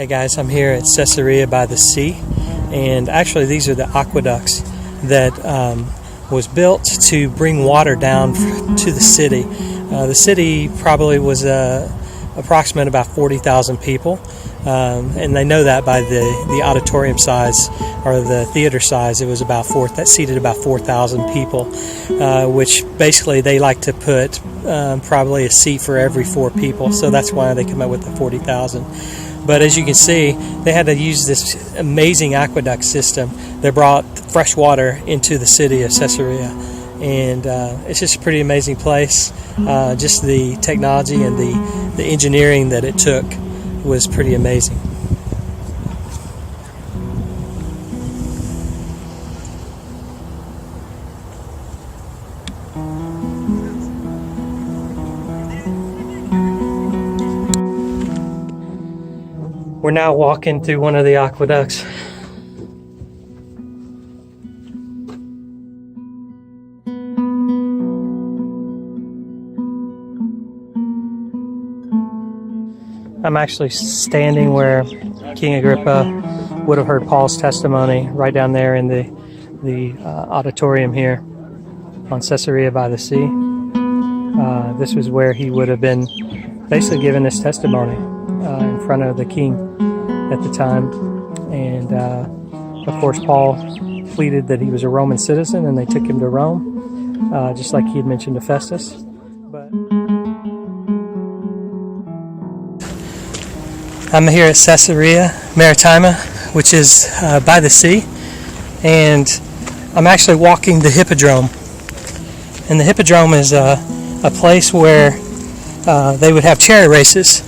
Hey guys, I'm here at Caesarea by the sea, and actually these are the aqueducts that was built to bring water down to the city. The city probably was approximate about 40,000 people, and they know that by the auditorium size or the theater size. It was about that seated about 4,000 people, which basically they like to put probably a seat for every 4 people, so that's why they come up with the 40,000. But as you can see, they had to use this amazing aqueduct system that brought fresh water into the city of Caesarea. And it's just a pretty amazing place. Just the technology and the engineering that it took was pretty amazing. We're now walking through one of the aqueducts. I'm actually standing where King Agrippa would have heard Paul's testimony, right down there in the auditorium here on Caesarea by the sea. This was where he would have been basically giving his testimony in front of the king at the time. And of course Paul pleaded that he was a Roman citizen, and they took him to Rome, just like he had mentioned to Festus. But I'm here at Caesarea Maritima, which is by the sea, and I'm actually walking the Hippodrome. And the Hippodrome is a place where they would have chariot races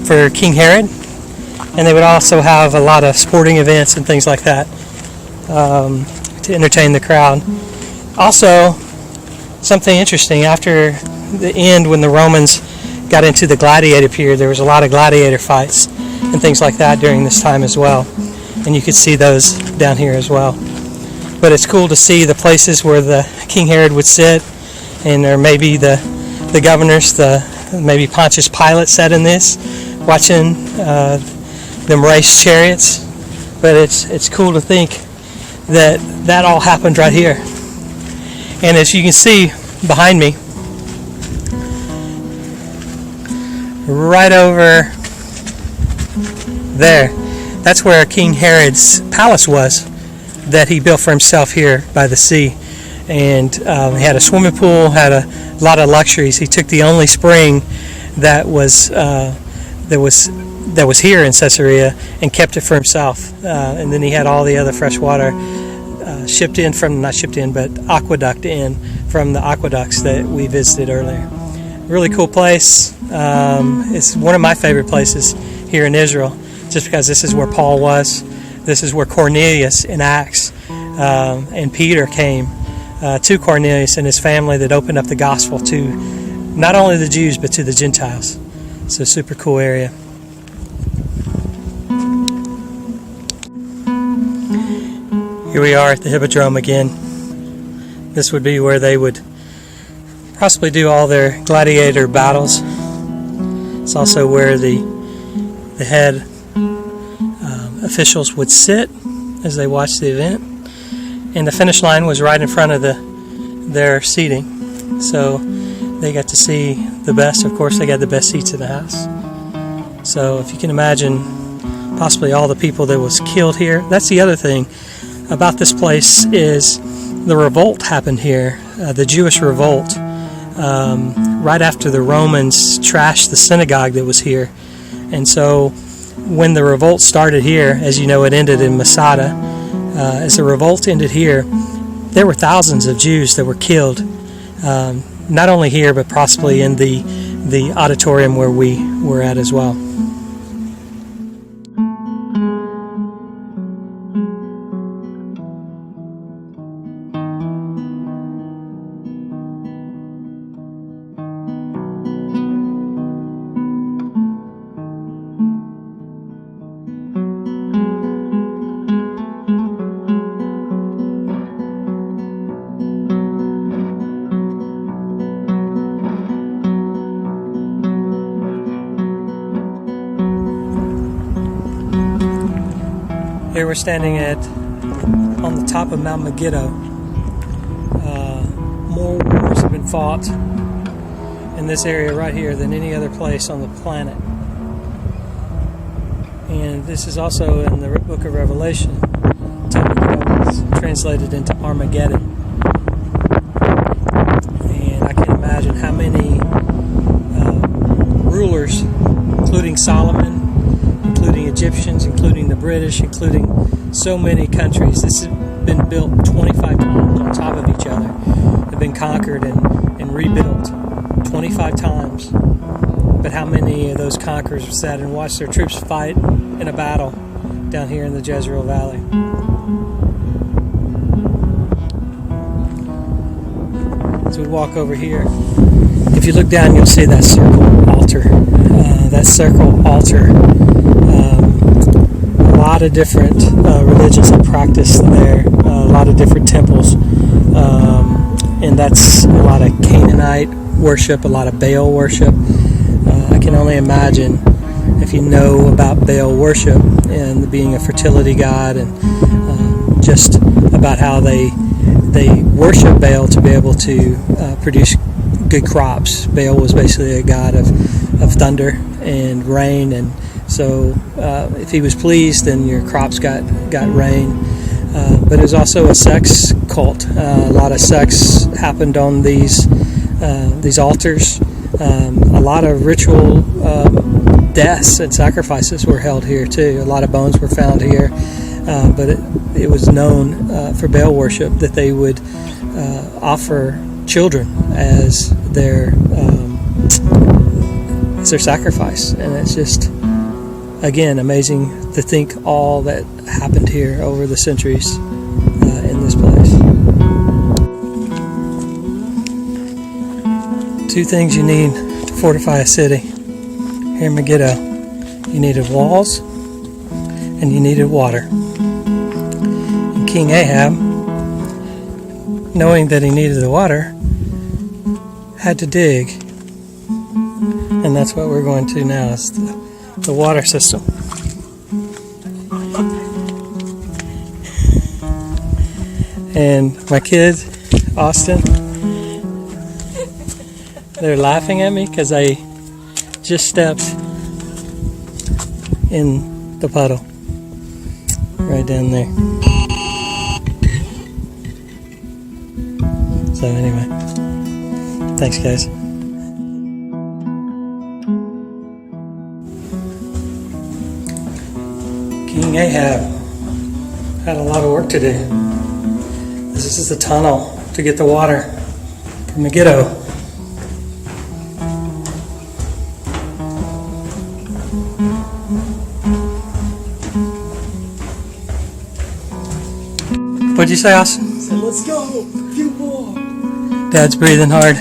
for King Herod, and they would also have a lot of sporting events and things like that to entertain the crowd. Also, something interesting, after the end, when the Romans got into the gladiator period, there was a lot of gladiator fights and things like that during this time as well, and you could see those down here as well. But it's cool to see the places where the King Herod would sit, and there may be the governors, maybe Pontius Pilate sat in this, watching them race chariots. But it's cool to think that all happened right here. And as you can see behind me, right over there, that's where King Herod's palace was, that he built for himself here by the sea. And he had a swimming pool, had a lot of luxuries. He took the only spring that was here in Caesarea and kept it for himself. And then he had all the other fresh water aqueduct in from the aqueducts that we visited earlier. Really cool place. It's one of my favorite places here in Israel, just because this is where Paul was. This is where Cornelius in Acts and Peter came to Cornelius and his family, that opened up the gospel to not only the Jews but to the Gentiles. So super cool area. Here we are at the Hippodrome again. This would be where they would possibly do all their gladiator battles. It's also where the head officials would sit as they watched the event. And the finish line was right in front of their seating, so they got to see the best. Of course, they got the best seats in the house. So if you can imagine possibly all the people that was killed here. That's the other thing about this place, is the revolt happened here, the Jewish revolt, right after the Romans trashed the synagogue that was here. And so when the revolt started here, as you know, it ended in Masada. As the revolt ended here, there were thousands of Jews that were killed, not only here, but possibly in the auditorium where we were at as well. Here we're standing on the top of Mount Megiddo. More wars have been fought in this area right here than any other place on the planet. And this is also in the book of Revelation. It's translated into Armageddon. And I can imagine how many rulers, including Solomon, including Egyptians, including the British, including so many countries. This has been built 25 times on top of each other. They've been conquered and rebuilt 25 times. But how many of those conquerors sat and watched their troops fight in a battle down here in the Jezreel Valley? As we walk over here, if you look down, you'll see that circle altar. That circle altar. A lot of different religions that practice there. A lot of different temples. And that's a lot of Canaanite worship, a lot of Baal worship. I can only imagine, if you know about Baal worship and being a fertility god, and just about how they worship Baal to be able to produce good crops. Baal was basically a god of thunder and rain, and so if he was pleased, then your crops got rain. But it was also a sex cult. A lot of sex happened on these altars. A lot of ritual deaths and sacrifices were held here too. A lot of bones were found here, but it was known for Baal worship that they would offer children as their sacrifice, and it's just, again, amazing to think all that happened here over the centuries in this place. Two things you need to fortify a city here in Megiddo. You needed walls and you needed water. And King Ahab, knowing that he needed the water, had to dig. And that's what we're going to now, is the water system. And my kid, Austin, they're laughing at me because I just stepped in the puddle right down there. So anyway, thanks guys. King Ahab had a lot of work to do. This is the tunnel to get the water from Megiddo. What'd you say, Austin? I said, let's go, a few more. Dad's breathing hard.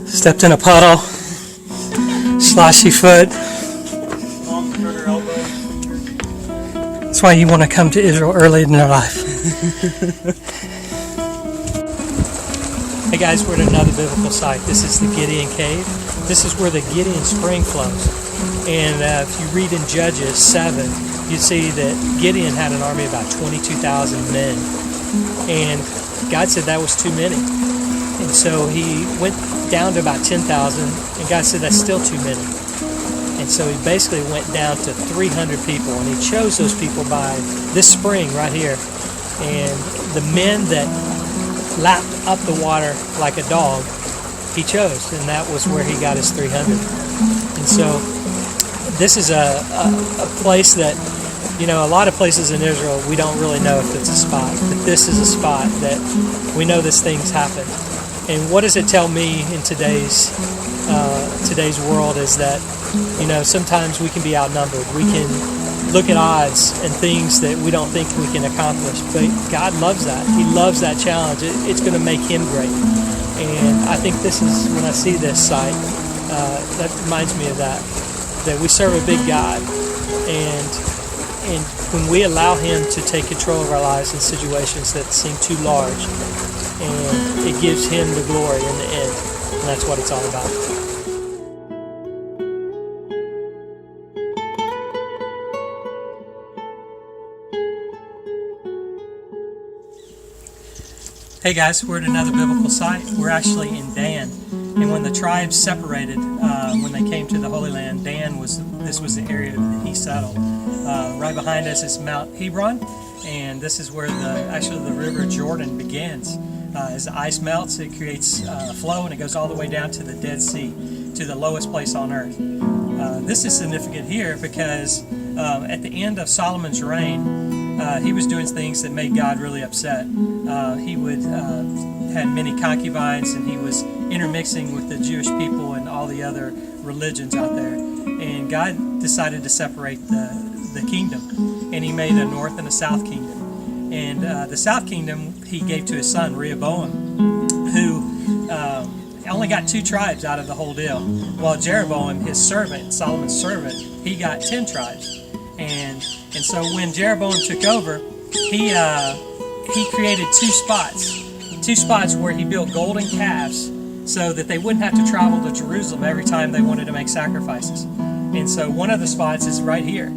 Stepped in a puddle. Sloshy foot. Mom's hurt her elbow. That's why you want to come to Israel early in your life. Hey guys, we're at another biblical site. This is the Gideon Cave. This is where the Gideon Spring flows. And if you read in Judges 7, you see that Gideon had an army of about 22,000 men. And God said that was too many. And so he went down to about 10,000, and God said that's still too many. And so he basically went down to 300 people, and he chose those people by this spring right here. And the men that lapped up the water like a dog, he chose, and that was where he got his 300. And so this is a place that, you know, a lot of places in Israel, we don't really know if it's a spot, but this is a spot that we know this thing's happened. And what does it tell me in today's world is that, you know, sometimes we can be outnumbered. We can look at odds and things that we don't think we can accomplish, but God loves that. He loves that challenge. It's going to make him great. And I think this is, when I see this site, that reminds me of that we serve a big God, and when we allow him to take control of our lives in situations that seem too large, and it gives him the glory in the end, and that's what it's all about. Hey guys, we're at another biblical site. We're actually in Dan, and when the tribes separated, when they came to the Holy Land, this was the area that he settled. Right behind us is Mount Hebron, and this is where the River Jordan begins. As the ice melts, it creates a flow, and it goes all the way down to the Dead Sea, to the lowest place on earth. This is significant here because at the end of Solomon's reign, he was doing things that made God really upset. He had many concubines, and he was intermixing with the Jewish people and all the other religions out there. And God decided to separate the kingdom, and he made a north and a south kingdom. And the south kingdom he gave to his son Rehoboam, who only got 2 tribes out of the whole deal, while Jeroboam, his servant, Solomon's servant, he got 10 tribes. And so when Jeroboam took over, he created 2 spots where he built golden calves so that they wouldn't have to travel to Jerusalem every time they wanted to make sacrifices. And so one of the spots is right here,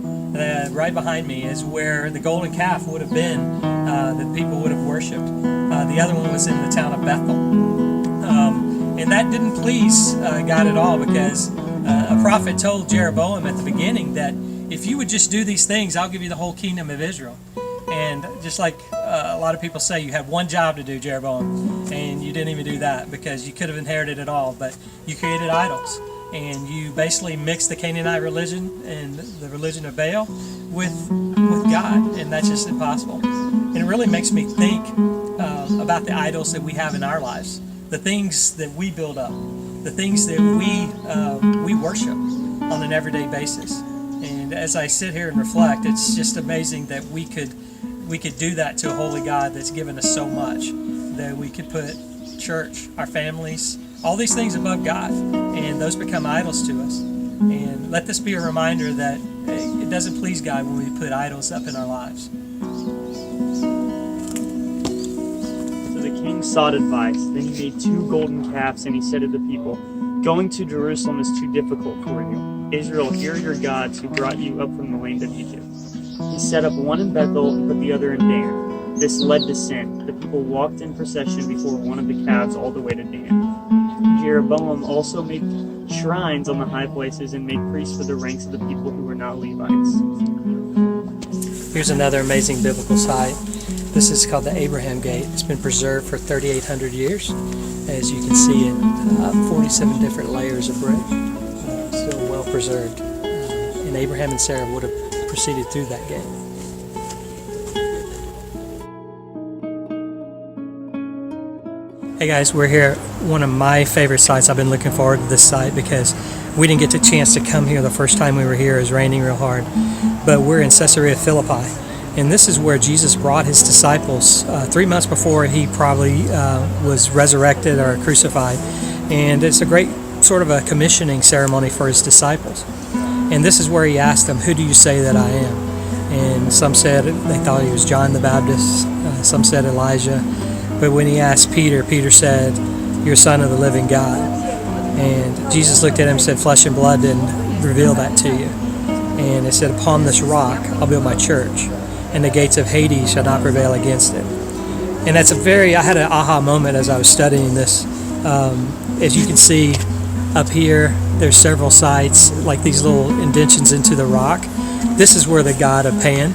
right behind me, is where the golden calf would have been that people would have worshipped. The other one was in the town of Bethel. And that didn't please God at all, because a prophet told Jeroboam at the beginning that if you would just do these things, I'll give you the whole kingdom of Israel. And just like a lot of people say, you had one job to do, Jeroboam, and you didn't even do that because you could have inherited it all, but you created idols. And you basically mixed the Canaanite religion and the religion of Baal with God, and that's just impossible. And it really makes me think about the idols that we have in our lives, the things that we build up, the things that we worship on an everyday basis. And as I sit here and reflect, it's just amazing that we could do that to a holy God that's given us so much, that we could put church, our families, all these things above God, and those become idols to us. And let this be a reminder that it doesn't please God when we put idols up in our lives. So the king sought advice. Then he made 2 golden calves, and he said to the people, "Going to Jerusalem is too difficult for you. Israel, here are your gods who brought you up from the land of Egypt." He set up one in Bethel and put the other in Dan. This led to sin. The people walked in procession before one of the calves all the way to Dan. Jeroboam also made shrines on the high places and made priests for the ranks of the people who were not Levites. Here's another amazing biblical site. This is called the Abraham Gate. It's been preserved for 3,800 years. As you can see, it 47 different layers of brick, still well preserved. And Abraham and Sarah would have proceeded through that gate. Hey guys, we're here at one of my favorite sites. I've been looking forward to this site because we didn't get the chance to come here the first time we were here. It was raining real hard. But we're in Caesarea Philippi. And this is where Jesus brought his disciples 3 months before he probably was resurrected or crucified. And it's a great sort of a commissioning ceremony for his disciples. And this is where he asked them, "Who do you say that I am?" And some said they thought he was John the Baptist. Some said Elijah. But when he asked Peter, Peter said, "You're Son of the living God." And Jesus looked at him and said, "Flesh and blood didn't reveal that to you." And it said, "Upon this rock I'll build my church, and the gates of Hades shall not prevail against it." And that's I had an aha moment as I was studying this. As you can see up here, there's several sites, like these little indentions into the rock. This is where the god of Pan,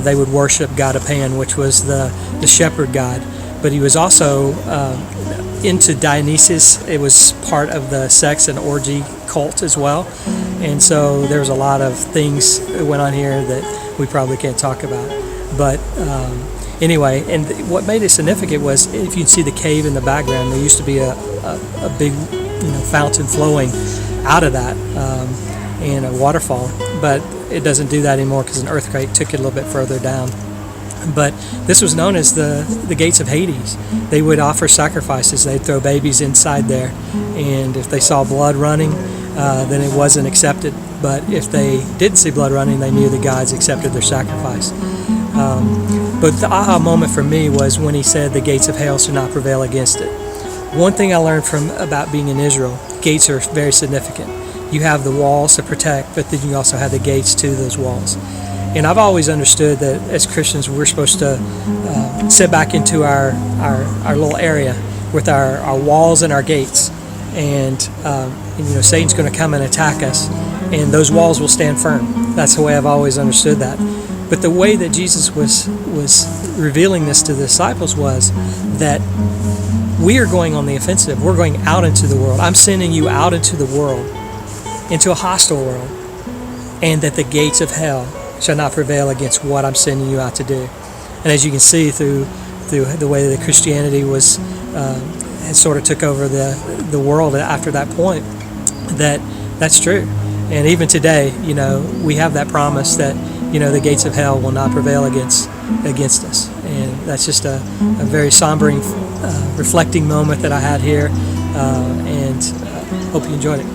they would worship god of Pan, which was the shepherd god. But he was also into Dionysus. It was part of the sex and orgy cult as well. And so there was a lot of things that went on here that we probably can't talk about. But anyway, and what made it significant was, if you see the cave in the background, there used to be a big fountain flowing out of that, and a waterfall. But it doesn't do that anymore because an earthquake took it a little bit further down. But this was known as the gates of Hades. They would offer sacrifices. They'd throw babies inside there, and if they saw blood running, then it wasn't accepted. But if they didn't see blood running, they knew the gods accepted their sacrifice. But the aha moment for me was when he said the gates of hell should not prevail against it. One thing I learned about being in Israel, gates are very significant. You have the walls to protect, but then you also have the gates to those walls. And I've always understood that as Christians, we're supposed to sit back into our little area with our walls and our gates. And Satan's going to come and attack us, and those walls will stand firm. That's the way I've always understood that. But the way that Jesus was revealing this to the disciples was that we are going on the offensive. We're going out into the world. I'm sending you out into the world, into a hostile world, and that the gates of hell shall not prevail against what I'm sending you out to do. And as you can see through the way that Christianity was sort of took over the world after that point, that's true. And even today, we have that promise that the gates of hell will not prevail against us. And that's just a very sombering, reflecting moment that I had here, and hope you enjoyed it.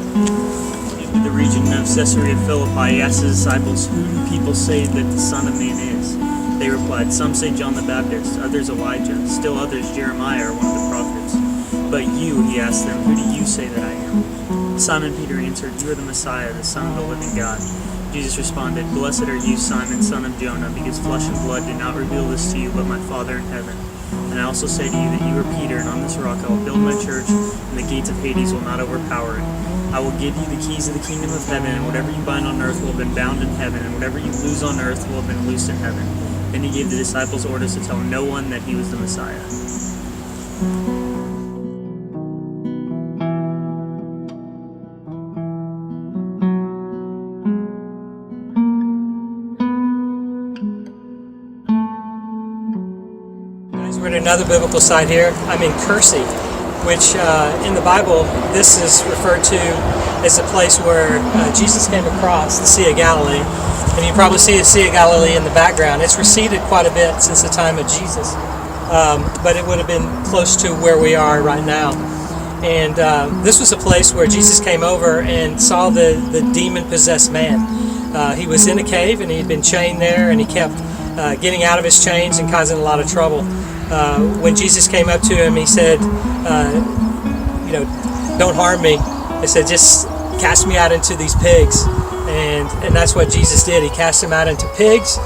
In the region of Caesarea Philippi, he asked his disciples, "Who do people say that the Son of Man is?" They replied, "Some say John the Baptist, others Elijah, still others Jeremiah or one of the prophets. But you," he asked them, "who do you say that I am?" Simon Peter answered, "You are the Messiah, the Son of the living God." Jesus responded, "Blessed are you, Simon, son of Jonah, because flesh and blood did not reveal this to you, but my Father in heaven. And I also say to you that you are Peter, and on this rock I will build my church, and the gates of Hades will not overpower it. I will give you the keys of the kingdom of heaven, and whatever you bind on earth will have been bound in heaven, and whatever you loose on earth will have been loosed in heaven." Then he gave the disciples orders to tell no one that he was the Messiah. We're at another biblical site here. I'm in Kersey, which in the Bible, this is referred to as a place where Jesus came across the Sea of Galilee. And you probably see the Sea of Galilee in the background. It's receded quite a bit since the time of Jesus, but it would have been close to where we are right now. And this was a place where Jesus came over and saw the demon-possessed man. He was in a cave, and he'd been chained there, and he kept getting out of his chains and causing a lot of trouble. When Jesus came up to him, he said, "Don't harm me." He said, "Just cast me out into these pigs." And that's what Jesus did. He cast him out into pigs,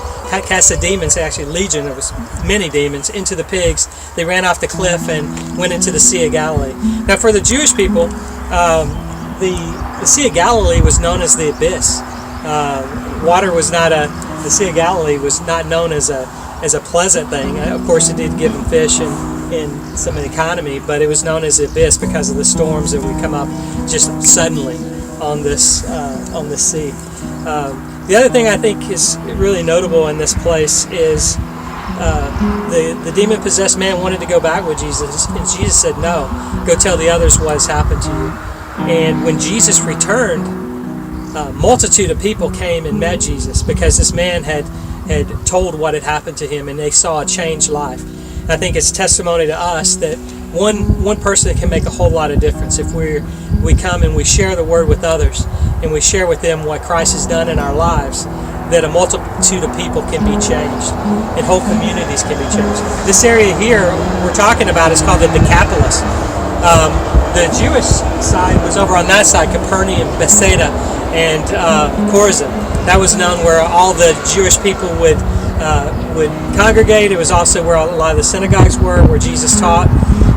cast the demons, actually legion, there was many demons, into the pigs. They ran off the cliff and went into the Sea of Galilee. Now for the Jewish people, the Sea of Galilee was known as the abyss. Water was not the Sea of Galilee was not known as a pleasant thing. Of course it did give them fish and some economy, but it was known as the abyss because of the storms that would come up just suddenly on this sea. The other thing I think is really notable in this place is the demon-possessed man wanted to go back with Jesus, and Jesus said, "No, go tell the others what has happened to you." And when Jesus returned, a multitude of people came and met Jesus because this man had told what had happened to him, and they saw a changed life. And I think it's testimony to us that one person can make a whole lot of difference if we come and we share the word with others and we share with them what Christ has done in our lives, that a multitude of people can be changed and whole communities can be changed. This area here we're talking about is called the Decapolis. The Jewish side was over on that side, Capernaum, Bethsaida, and Chorazin. That was known where all the Jewish people would congregate. It was also where a lot of the synagogues were, where Jesus taught.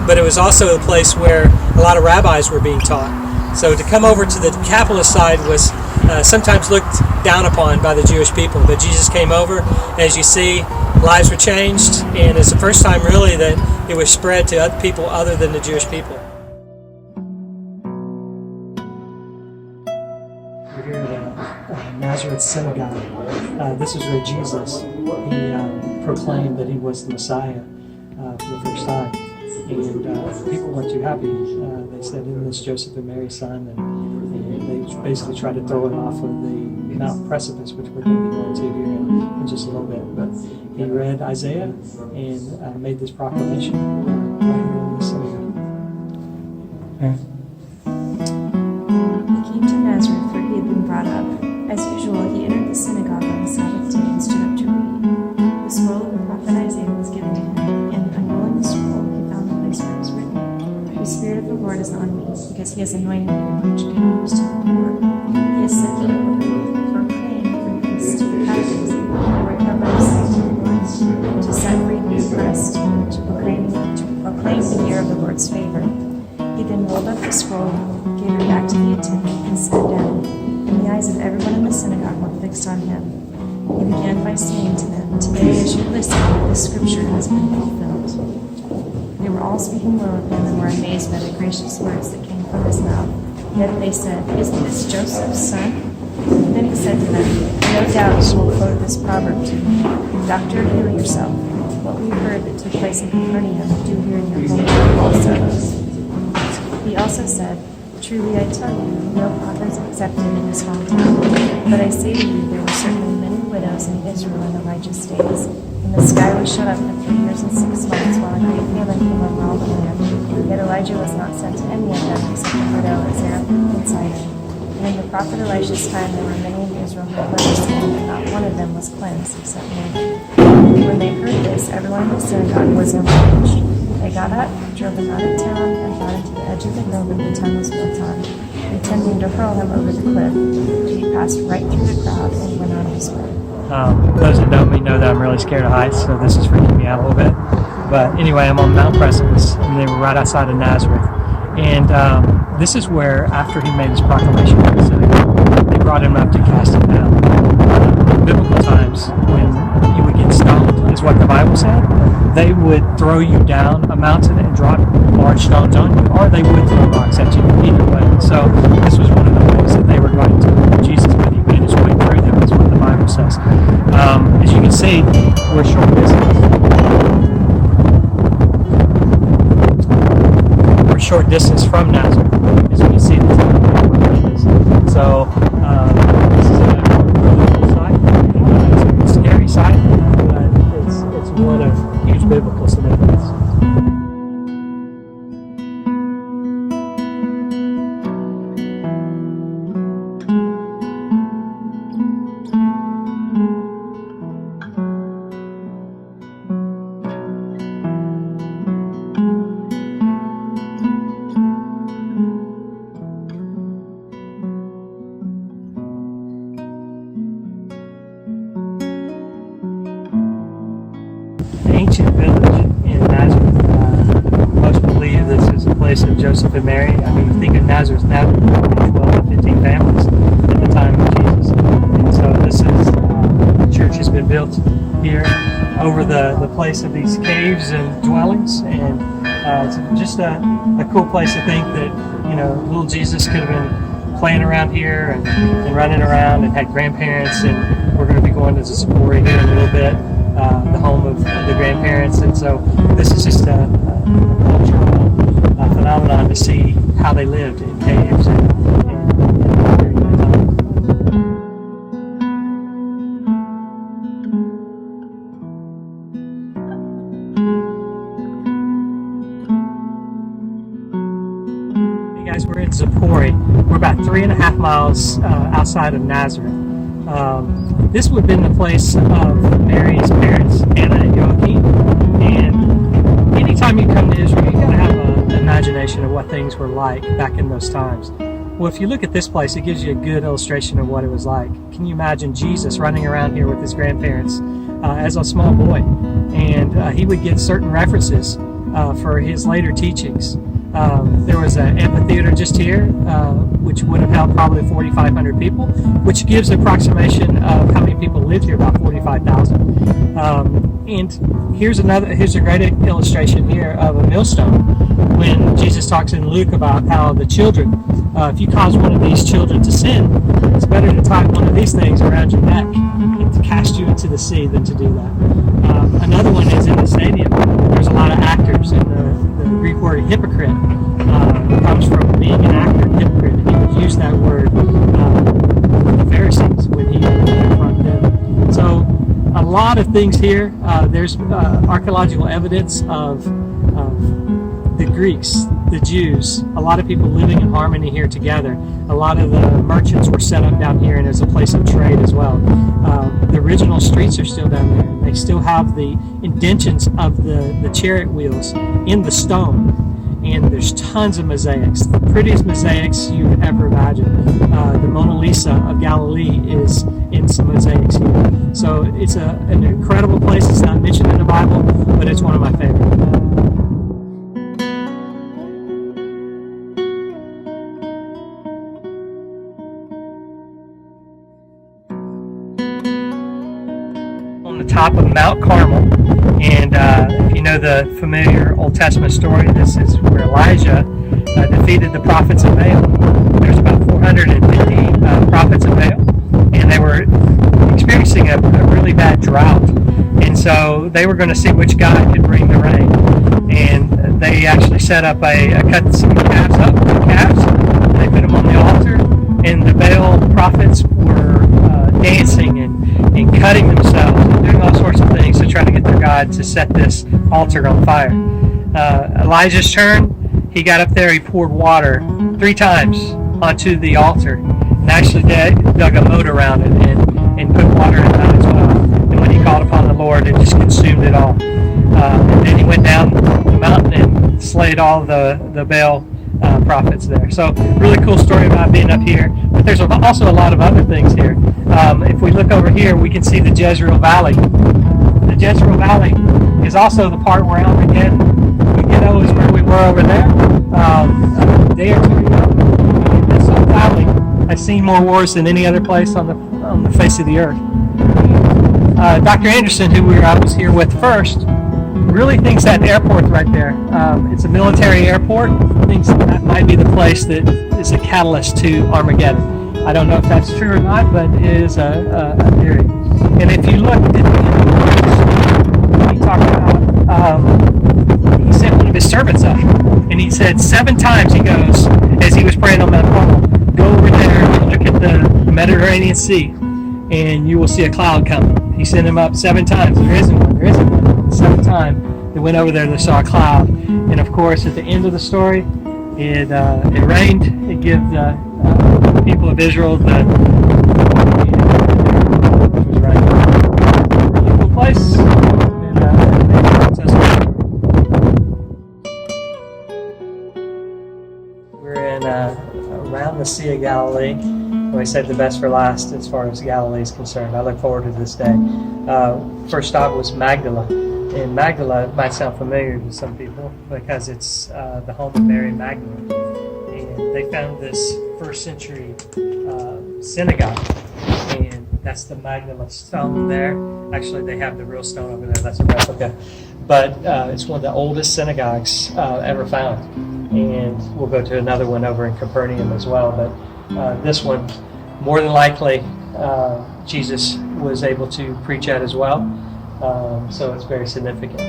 But it was also a place where a lot of rabbis were being taught. So to come over to the Decapolis side was sometimes looked down upon by the Jewish people. But Jesus came over, and as you see, lives were changed, and it's the first time really that it was spread to other people other than the Jewish people. We're here at Nazareth Synagogue. This is where Jesus, he proclaimed that he was the Messiah for the first time. And people weren't too happy. They said, "Isn't this Joseph and Mary's son?" And they basically tried to throw him off of the Mount Precipice, which we're going to be going to here in just a little bit. But he read Isaiah and made this proclamation right here in the synagogue. He came to Nazareth, where he had been brought up. As usual, he entered the synagogue on the Sabbath day and stood up to read. The scroll of the prophet Isaiah was given to him, and unrolling the scroll, he found the place where it was written, "The Spirit of the Lord is on me, because he has anointed me to preach good news to the poor. He has sent me to proclaim release to the captives, and rest, to proclaim the year of the Lord's favor. He then rolled up the scroll, gave it back to the attendant, and sat down, and the eyes of everyone in the synagogue were fixed on him. He began by saying to them, "Today, as you listen, this scripture has been fulfilled." They were all speaking well of him and were amazed by the gracious words that came from his mouth. Yet they said, "Isn't this Joseph's son?" Then he said to them, "No doubt you will quote this proverb to me, 'Doctor, heal yourself. What we heard that took place in Capernaum, do here in your hometown also.'" He also said, "Truly I tell you, no prophet is accepted in his hometown. But I say to you, there were certainly many widows in Israel in Elijah's days, and the sky was shut up for 3 years and 6 months while a great famine came over all the land. Yet Elijah was not sent to any of them except the widow of Zarephath in Sidon. And in the prophet Elisha's time there were many in Israel who had leprosy, and not one of them was cleansed except Naaman." When they heard this, everyone in the synagogue was enraged. They got up, drove him out of town, and brought him to the edge of the hill that the town was built on, intending to hurl him over the cliff. But he passed right through the crowd and went on his way. Those that know me know that I'm really scared of heights, so this is freaking me out a little bit. But anyway, I'm on Mount Precipice, and they were right outside of Nazareth. And this is where, after he made his proclamation to the synagogue, they brought him up to cast him down. In biblical times, when you would get stoned, is what the Bible said, they would throw you down a mountain and drop large stones on you, or they would throw rocks at you, either way. So this was one of the ways that they were going to Jesus, when he made his way through them, is what the Bible says. As you can see, we're short distance. We're short distance from Nazareth, as you can see the town. So this is a really cool site. It's a scary site, but it's one of huge biblical significance. Ancient village in Nazareth. Most believe this is a place of Joseph and Mary. I mean, you think of Nazareth now, 12 to 15 families at the time of Jesus. And so this is, the church has been built here over the place of these caves and dwellings. And it's just a cool place to think that, you know, little Jesus could have been playing around here and running around and had grandparents. And we're going to be going to Zipporah here in a little bit. The home of the grandparents, and so this is just a cultural phenomenon to see how they lived in caves and during that time. Hey guys, we're in Zipporah. We're about 3.5 miles outside of Nazareth. This would have been the place of Mary's parents, Anna and Joachim. And anytime you come to Israel, you gotta have an imagination of what things were like back in those times. Well, if you look at this place, it gives you a good illustration of what it was like. Can you imagine Jesus running around here with his grandparents as a small boy? And he would get certain references for his later teachings. There was an amphitheater just here, which would have held probably 4,500 people, which gives an approximation of how many people lived here, about 45,000. And here's a great illustration here of a millstone. When Jesus talks in Luke about how the children, if you cause one of these children to sin, it's better to tie one of these things around your neck and to cast you into the sea than to do that. Another one is in the stadium. There's a lot of actors, and the Greek word hypocrite comes from being an actor, hypocrite. And he would use that word with the Pharisees when he confronted them. So a lot of things here. There's archaeological evidence of the Greeks, the Jews, a lot of people living in harmony here together. A lot of the merchants were set up down here, and as a place of trade as well. The original streets are still down there. They still have the indentions of the chariot wheels in the stone, and there's tons of mosaics, the prettiest mosaics you would ever imagine. The Mona Lisa of Galilee is in some mosaics here. So it's an incredible place. It's not mentioned in the Bible, but it's one of my top of Mount Carmel. And if you know the familiar Old Testament story, this is where Elijah defeated the prophets of Baal. There's about 450 prophets of Baal, and they were experiencing a really bad drought. And so they were going to see which God could bring the rain. And they actually set up cut some calves up, and they put them on the altar. And the Baal prophets were dancing and cutting themselves and doing all sorts of things to try to get their God to set this altar on fire. Elijah's turn, he got up there, he poured water 3 times onto the altar, and actually dug a moat around it and put water in that as well. And when he called upon the Lord, it just consumed it all. And then he went down the mountain and slayed all the Baal prophets there. So really cool story about being up here. But there's also a lot of other things here. If we look over here, we can see the Jezreel Valley. The Jezreel Valley is also the part where Armageddon, Megiddo is where we were over there a day or 2 ago. This whole valley has seen more wars than any other place on the face of the earth. Dr. Anderson, who I was here with first, really thinks that airport right there, it's a military airport, thinks that might be the place that is a catalyst to Armageddon. I don't know if that's true or not, but it is a theory. And if you look at the he talked about, he sent one of his servants up, and he said 7 times, he goes, as he was praying on Mount Carmel, go over there and look at the Mediterranean Sea, and you will see a cloud coming. He sent him up 7 times. There isn't one. The 7th time they went over there, they saw a cloud. And of course, at the end of the story, it rained. It gave the people of Israel it was raining. Really cool place. We're in around the Sea of Galilee. We saved the best for last as far as Galilee is concerned. I look forward to this day. First stop was Magdala. And Magdala might sound familiar to some people because it's the home of Mary Magdalene. And they found this 1st century synagogue. And that's the Magdala stone there. Actually, they have the real stone over there. That's a replica. But it's one of the oldest synagogues ever found. And we'll go to another one over in Capernaum as well. But this one, more than likely, Jesus was able to preach at as well. So it's very significant.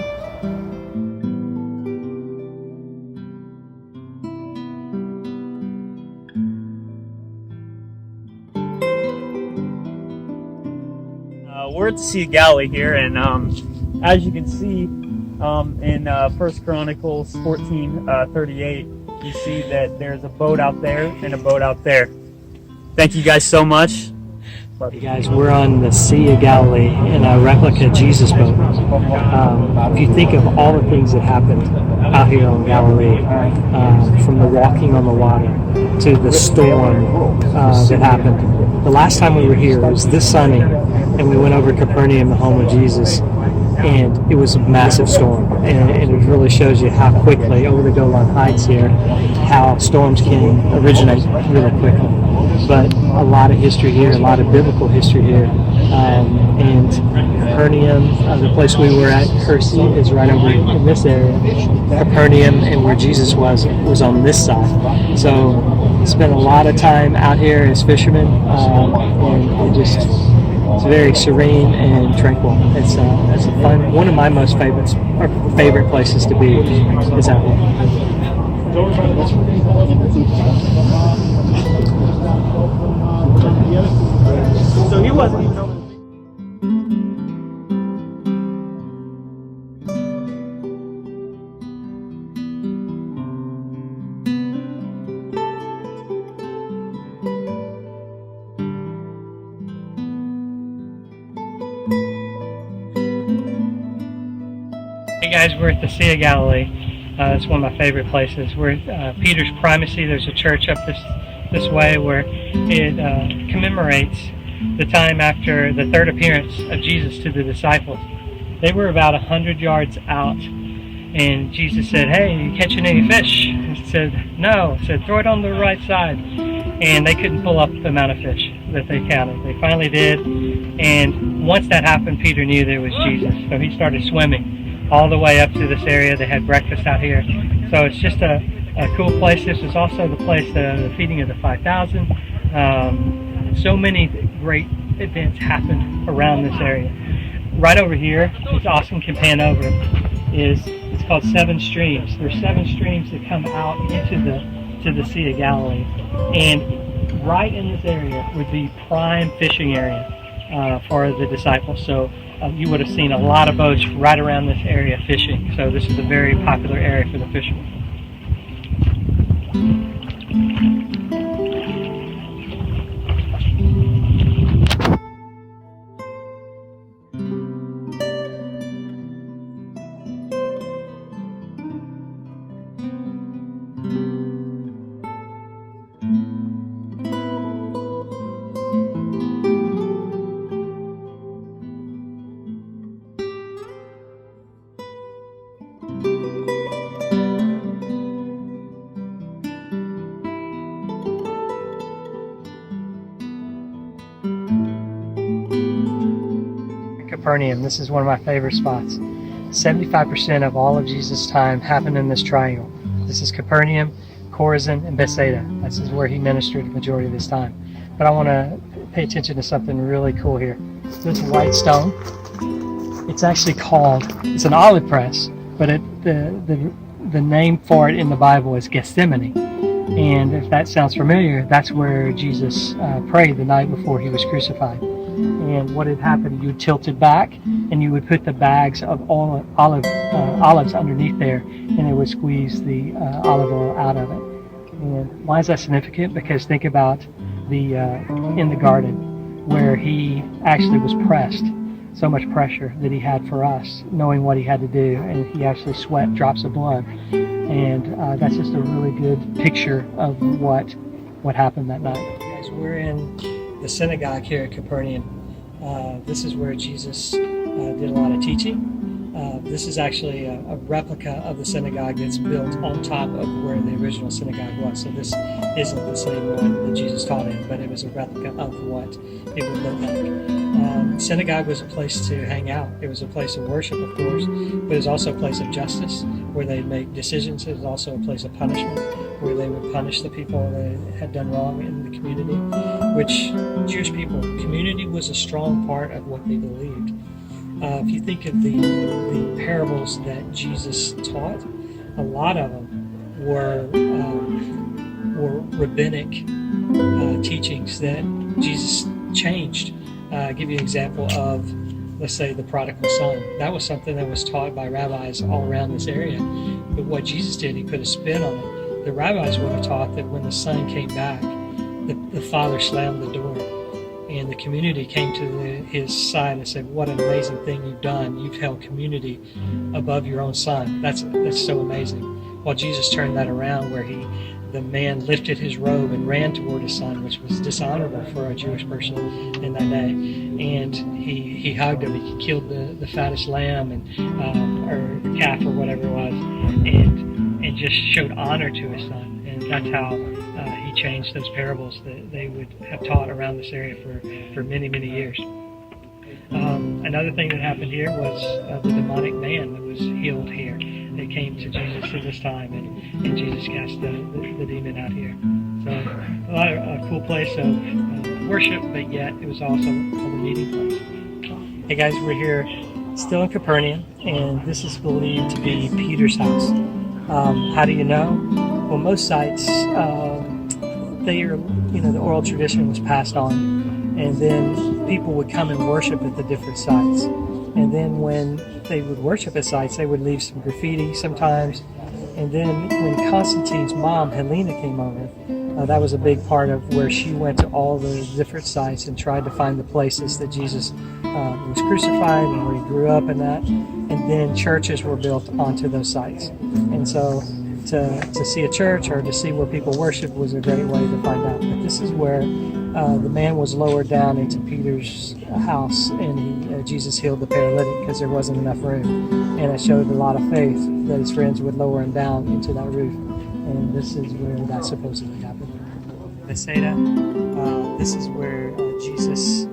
We're at the Sea of Galilee here, and as you can see in 1 Chronicles 14:38, you see that there's a boat out there and a boat out there. Thank you guys so much. Hey guys, we're on the Sea of Galilee in a replica Jesus boat. If you think of all the things that happened out here on Galilee, from the walking on the water to the storm that happened. The last time we were here was this Sunday, and we went over to Capernaum, the home of Jesus, and it was a massive storm. And it really shows you how quickly, over the Golan Heights here, how storms can originate really quickly. But a lot of history here, a lot of biblical history here. And Capernaum, the place we were at, is right over in this area. Capernaum and where Jesus was on this side. So spent a lot of time out here as fishermen, and it's very serene and tranquil. It's a fun, one of my most favorite places to be is out here. So he wasn't even over. Hey guys, we're at the Sea of Galilee. It's one of my favorite places. We're at Peter's Primacy. There's a church up this way where it commemorates the time after the 3rd appearance of Jesus to the disciples. They were about 100 yards out, and Jesus said, "Hey, you catching any fish?" and said, no, said, throw it on the right side. And they couldn't pull up the amount of fish that they counted. They finally did. And once that happened, Peter knew there was Jesus. So he started swimming all the way up to this area. They had breakfast out here. So it's just a cool place. This is also the place, the feeding of the 5,000. So many great events happened around this area. Right over here, this Austin can pan over, it's called Seven Streams. There's 7 streams that come out into the Sea of Galilee, and right in this area would be prime fishing area for the disciples. So you would have seen a lot of boats right around this area fishing. So this is a very popular area for the fishermen. Capernaum. This is one of my favorite spots. 75% of all of Jesus' time happened in this triangle. This is Capernaum, Chorazin, and Bethsaida. This is where he ministered the majority of his time. But I want to pay attention to something really cool here. This white stone, it's actually called, it's an olive press, but the name for it in the Bible is Gethsemane. And if that sounds familiar, that's where Jesus prayed the night before he was crucified. And what had happened, you would tilt it back and you would put the bags of olives underneath there, and it would squeeze the olive oil out of it. And why is that significant? Because think about in the garden where he actually was pressed, so much pressure that he had for us, knowing what he had to do, and he actually sweat drops of blood. And that's just a really good picture of what happened that night. Guys, we're in the synagogue here at Capernaum. This is where Jesus did a lot of teaching. This is actually a replica of the synagogue that's built on top of where the original synagogue was. So this isn't the same one that Jesus taught in, but it was a replica of what it would look like. Synagogue was a place to hang out. It was a place of worship, of course, but it was also a place of justice where they'd make decisions. It was also a place of punishment where they would punish the people that had done wrong in the community, which Jewish people, community was a strong part of what they believed. If you think of the parables that Jesus taught, a lot of them were rabbinic teachings that Jesus changed. I'll give you an example of, let's say, the prodigal son. That was something that was taught by rabbis all around this area. But what Jesus did, he put a spin on it. The rabbis would have taught that when the son came back, the father slammed the door. And the community came to his side and said, what an amazing thing you've done. You've held community above your own son. That's so amazing. Well, Jesus turned that around where the man lifted his robe and ran toward his son, which was dishonorable for a Jewish person in that day. And he hugged him. He killed the fattest lamb or calf or whatever it was, and just showed honor to his son. And that's how he changed those parables that they would have taught around this area for many, many years. Another thing that happened here was the demonic man that was healed here. They came to Jesus at this time, and Jesus cast the demon out here. So a cool place of worship, but yet it was also a meeting place. Hey guys, we're here still in Capernaum, and this is believed to be Peter's house. How do you know? Well, most sites, the oral tradition was passed on, and then people would come and worship at the different sites. And then when they would worship at sites, they would leave some graffiti sometimes. And then when Constantine's mom, Helena, came over, that was a big part of where she went to all the different sites and tried to find the places that Jesus was crucified and where he grew up and that. And then churches were built onto those sites. And so to see a church or to see where people worship was a great way to find out. But this is where the man was lowered down into Peter's house, and Jesus healed the paralytic because there wasn't enough room. And it showed a lot of faith that his friends would lower him down into that roof. and this is where that supposedly happened. Bethsaida, this is where Jesus,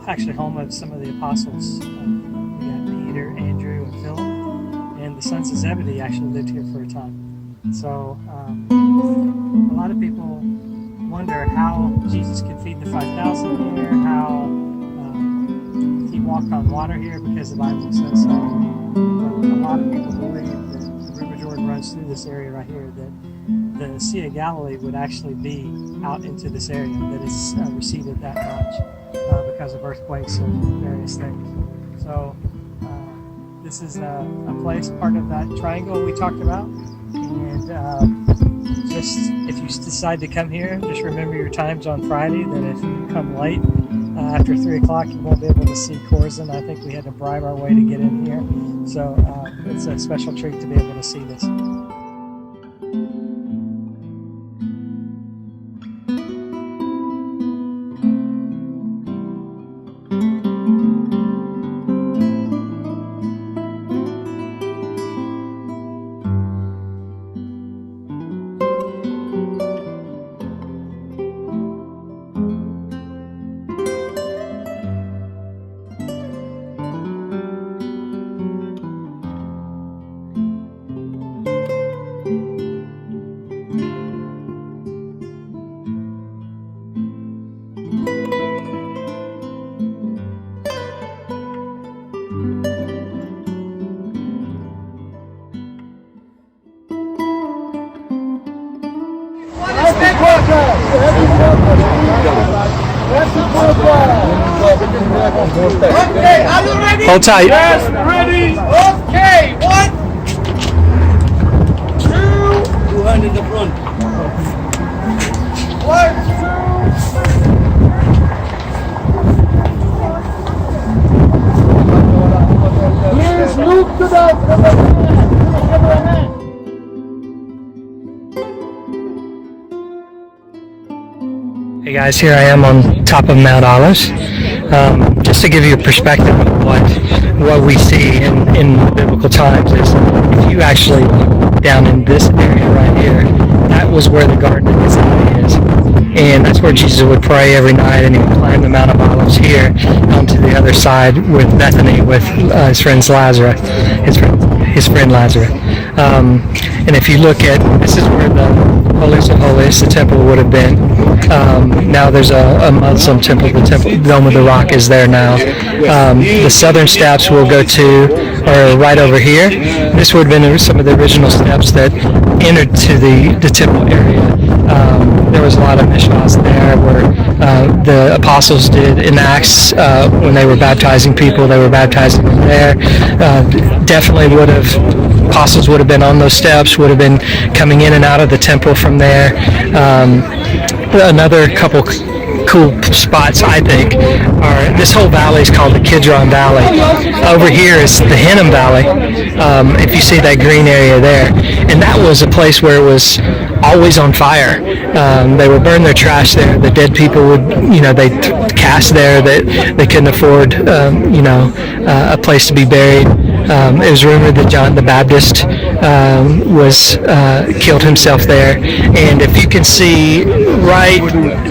actually home of some of the apostles. We got Peter, Andrew, and Philip, and the sons of Zebedee actually lived here for a time. So a lot of people wonder how Jesus could feed the 5,000 here, how he walked on water here, because the Bible says so. But a lot of people believe that the River Jordan runs through this area right here, that the Sea of Galilee would actually be out into this area, that it's receded that much because of earthquakes and various things. So this is a place, part of that triangle we talked about. And just if you decide to come here, just remember your times on Friday, that if you come late after 3 o'clock, you won't be able to see Korzen. I think we had to bribe our way to get in here. So it's a special treat to be able to see this. Okay, are you ready? Hold tight. Yes, ready. Okay, 1, 2. 2 hands in the front. 1, 2. Please look to the Hey guys, here I am on top of Mount Olives. Just to give you a perspective of what we see in biblical times is, if you actually look down in this area right here, that was where the Garden of Gethsemane is. And that's where Jesus would pray every night, and he would climb the Mount of Olives here onto the other side with Bethany, with his friend Lazarus. And if you look at, this is where the Holies of Holies, the temple would have been. Now there's a Muslim temple. The temple, Dome of the Rock, is there now. The southern steps we'll go to are right over here. This would have been some of the original steps that entered to the temple area. There was a lot of mishpas there where the apostles did in Acts when they were baptizing people. They were baptizing them there. Definitely apostles would have been on those steps, would have been coming in and out of the temple from there. Another couple cool spots, I think, are this whole valley is called the Kidron Valley. Over here is the Hinnom Valley, if you see that green area there. And that was a place where it was always on fire. They would burn their trash there. The dead people would, they'd cast there. That they couldn't afford, a place to be buried. It was rumored that John the Baptist killed himself there. And if you can see right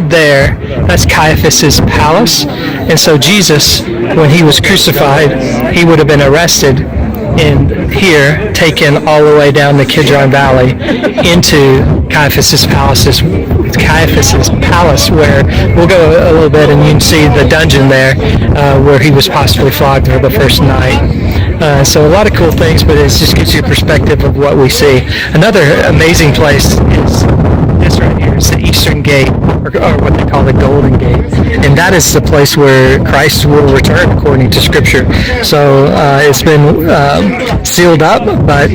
there, that's Caiaphas's palace. And so Jesus, when he was crucified, he would have been arrested in here, taken all the way down the Kidron Valley into Caiaphas's palace, where we'll go a little bit and you can see the dungeon there where he was possibly flogged for the first night. So a lot of cool things, but it just gives you a perspective of what we see. Another amazing place is this right here. It's the Eastern Gate, or what they call the Golden Gate. And that is the place where Christ will return according to Scripture. So it's been sealed up, but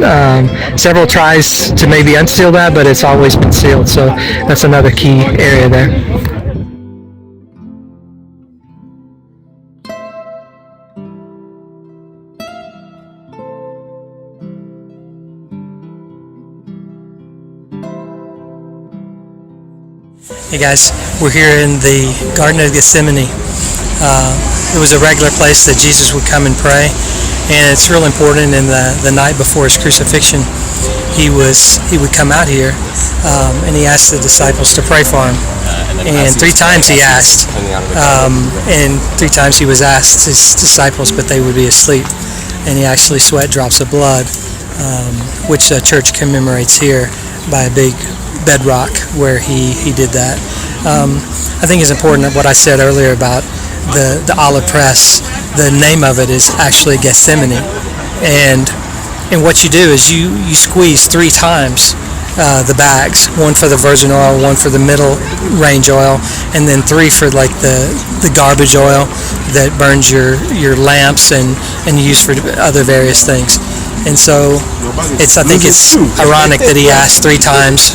several tries to maybe unseal that, but it's always been sealed. So that's another key area there. Hey guys, we're here in the Garden of Gethsemane. It was a regular place that Jesus would come and pray, And it's real important. In the night before his crucifixion, he would come out here, and he asked the disciples to pray for him. And 3 times he asked, and 3 times he was asked his disciples, but they would be asleep. And he actually sweat drops of blood, which the church commemorates here by a big bedrock where he did that. I think it's important what I said earlier about the olive press. The name of it is actually Gethsemane, and what you do is you squeeze 3 times the bags, 1 for the virgin oil, 1 for the middle range oil, and then 3 for like the garbage oil that burns your lamps and used for other various things. And so I think it's ironic that he asked 3 times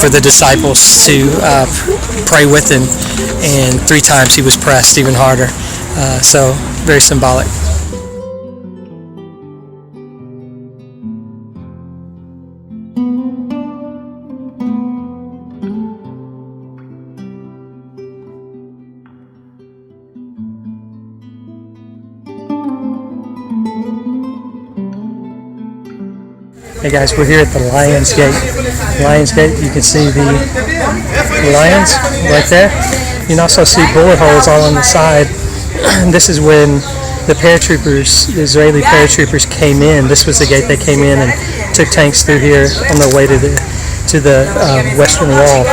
for the disciples to pray with him, and 3 times he was pressed even harder. So very symbolic. Hey guys, we're here at the Lion's Gate. Lion's Gate, you can see the lions right there. You can also see bullet holes all on the side. This is when the paratroopers, the Israeli paratroopers came in. This was the gate they came in and took tanks through here on their way to the Western Wall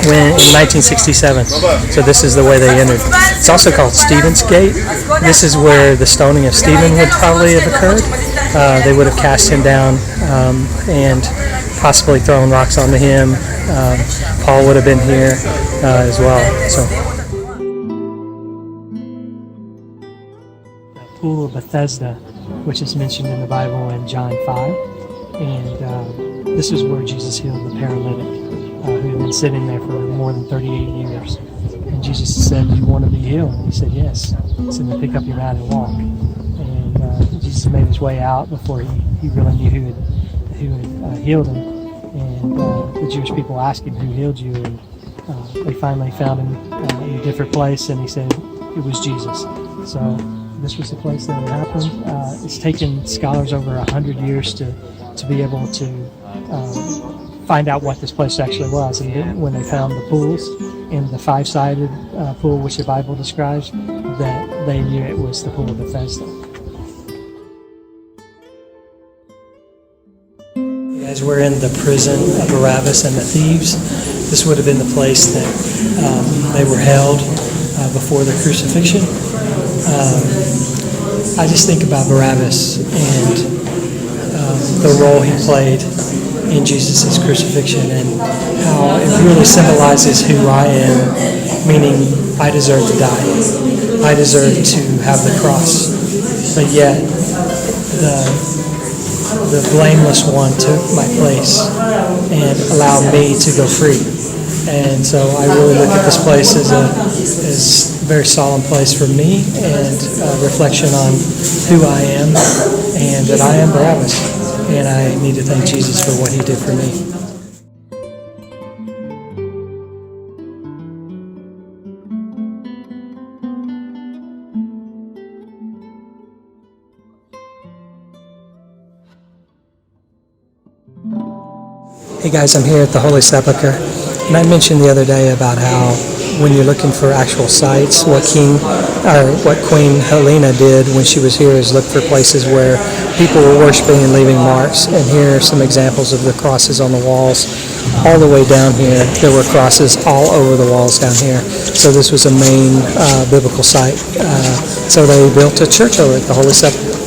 in 1967. So this is the way they entered. It's also called Stephen's Gate. This is where the stoning of Stephen would probably have occurred. They would have cast him down and possibly thrown rocks onto him. Paul would have been here as well. So, the Pool of Bethesda, which is mentioned in the Bible in John 5, and this is where Jesus healed the paralytic who had been sitting there for more than 38 years. And Jesus said, "Do you want to be healed?" And he said, "Yes." He said, "Then pick up your mat and walk." Jesus made his way out before he really knew who had healed him. And the Jewish people asked him, "Who healed you?" And they finally found him in a different place, and he said it was Jesus. So this was the place that it happened. It's taken scholars over 100 years to be able to find out what this place actually was. And when they found the pools and the 5-sided pool, which the Bible describes, that they knew it was the Pool of Bethesda. As we're in the prison of Barabbas and the thieves, this would have been the place that they were held before the crucifixion. I just think about Barabbas and the role he played in Jesus' crucifixion, and how it really symbolizes who I am, meaning I deserve to die. I deserve to have the cross. But yet, the blameless one took my place and allowed me to go free. And so I really look at this place as a very solemn place for me, and a reflection on who I am, and that I am Barabbas. And I need to thank Jesus for what he did for me. Hey guys, I'm here at the Holy Sepulchre, and I mentioned the other day about how when you're looking for actual sites, what Queen Helena did when she was here is look for places where people were worshiping and leaving marks. And here are some examples of the crosses on the walls. All the way down here, there were crosses all over the walls down here. So this was a main biblical site. So they built a church over at the Holy Sepulchre.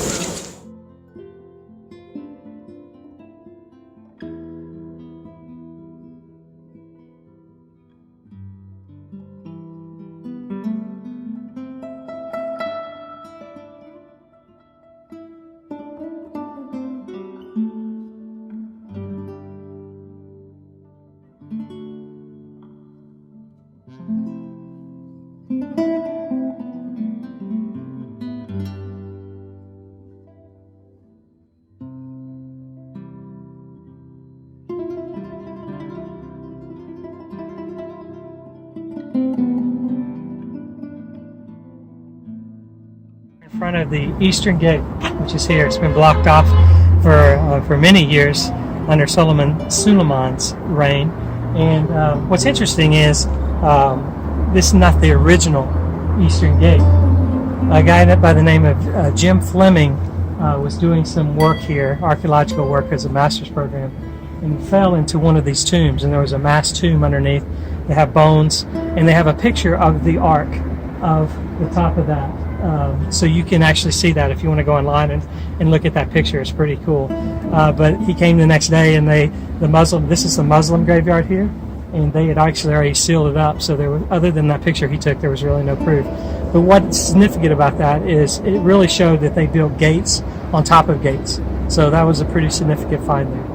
front of the Eastern Gate, which is here. It's been blocked off for many years under Suleiman's reign. And what's interesting is this is not the original Eastern Gate. A guy by the name of Jim Fleming was doing some work here, archaeological work as a master's program, and fell into one of these tombs. And there was a mass tomb underneath. They have bones, and they have a picture of the Ark of the top of that. So you can actually see that if you want to go online and look at that picture. It's pretty cool. But he came the next day, and this is the Muslim graveyard here, and they had actually already sealed it up. So there was, other than that picture he took, there was really no proof. But what's significant about that is it really showed that they built gates on top of gates. So that was a pretty significant find there.